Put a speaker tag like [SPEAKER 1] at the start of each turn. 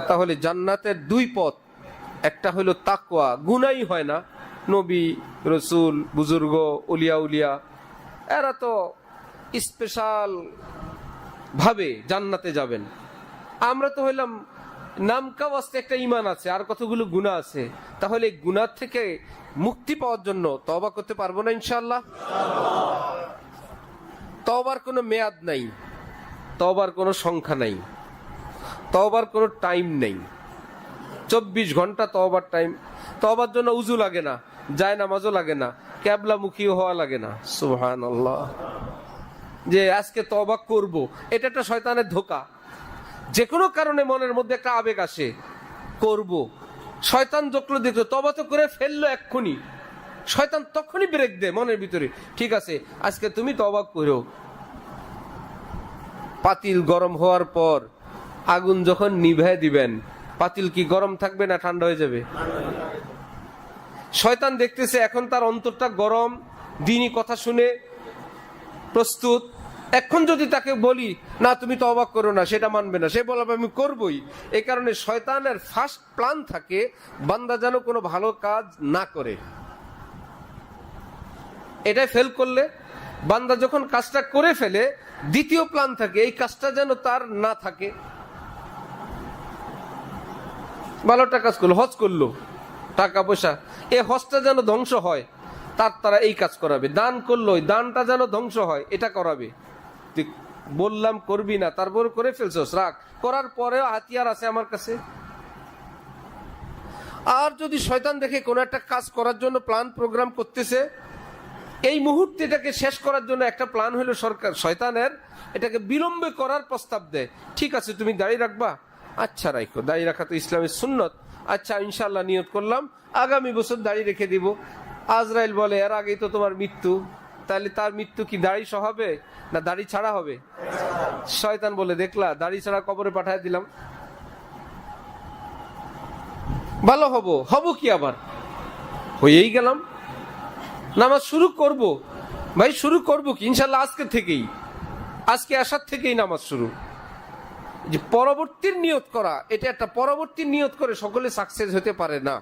[SPEAKER 1] তাহলে জান্নাতের দুই পথ, একটা হলো তাকওয়া, গুনাই হয় না। নবী রসুল বুজুর্গ উলিয়া উলিয়া এরা তো স্পেশাল ভাবে জান্নাতে যাবেন। আমরা তো হইলাম নামকা ওয়াস্তে একটা ঈমান আছে আর কতগুলো গুনাহ আছে। তাহলে গুনাহ থেকে মুক্তি পাওয়ার জন্য তওবা করতে পারবো না ইনশাআল্লাহ? তওবার কোনো মেয়াদ নাই, তওবার কোনো সংখ্যা নাই, তওবার কোনো টাইম নেই। 24 ঘন্টা তওবার টাইম। তওবার জন্য উযু লাগে না, যায় নামাজও লাগে না, কিবলামুখী হওয়া লাগে না। সুবহানাল্লাহ। যে আজকে তওবা করব, এটা একটা শয়তানের ধোঁকা। যে কোনো কারণে মনের মধ্যে একটা আবেগ আসে, করব, শয়তান দেখলো তওবা তো করে ফেললো এক্ষুনি, শয়তান তখনই ব্রেক দেয় মনের ভিতরে, ঠিক আছে আজকে তুমি তওবা করো। পাতিল গরম হওয়ার পর আগুন যখন নিভায় দিবেন, পাতিল কি গরম থাকবে না ঠান্ডা হয়ে যাবে? শয়তান দেখতেছে এখন তার অন্তরটা গরম, দ্বীনি কথা শুনে প্রস্তুত। এখন যদি তাকে বলি না তুমি তওবা করো না, সেটা মানবে না, সে বলবে আমি করবই। এই কারণে শয়তানের ফার্স্ট প্ল্যান থাকে বান্দা যেন কোনো ভালো কাজ না করে। এটাই ফেল করলে বান্দা যখন কাজটা করে ফেলে, দ্বিতীয় প্ল্যান থাকে এই কাজটা যেন তার না থাকে। ভালোটা কাজ করলো, হজ করলো, টাকা পয়সা, এই হজটা যেন ধ্বংস হয়, তারা এই কাজ করাবে। দান করলো, দানটা যেন ধ্বংস হয়, এটা করাবে। বললাম করবি না, তারপর করে ফেলছস, রাখ। করার পরেও হাতিয়ার আছে আমার কাছে। আর যদি শয়তান দেখে কোন একটা কাজ করার জন্য প্ল্যান প্রোগ্রাম করতেছে, এই মুহূর্তে এটাকে শেষ করার জন্য একটা প্ল্যান হলো সরকার শয়তানের, এটাকে বিলম্বে করার প্রস্তাব দেয়। ঠিক আছে তুমি দাড়ি রাখবা, আচ্ছা রাখো, দাড়ি রাখা তো ইসলামের সুন্নত, আচ্ছা ইনশাল্লাহ নিয়ত করলাম আগামী বছর দাড়ি রেখে দিব। আজরাইল বলে এর আগেই তো তোমার মৃত্যু, তাহলে তার মৃত্যু কি দাড়ি সহ হবে না দাড়ি ছাড়া হবে? শয়তান বলে দেখলা দাড়ি ছাড়া কবরে পাঠায় দিলাম, ভালো হব কি আবার, হয়েই গেলাম। নামাজ শুরু করব, ভাই শুরু করব কি ইনশাল্লাহ আজকে থেকেই, আজকে আসার থেকেই নামাজ শুরু। যে পরবর্তীর নিয়ত করা, এটা একটা পরবর্তী নিয়ত করে সকলে সাকসেস হতে পারে না।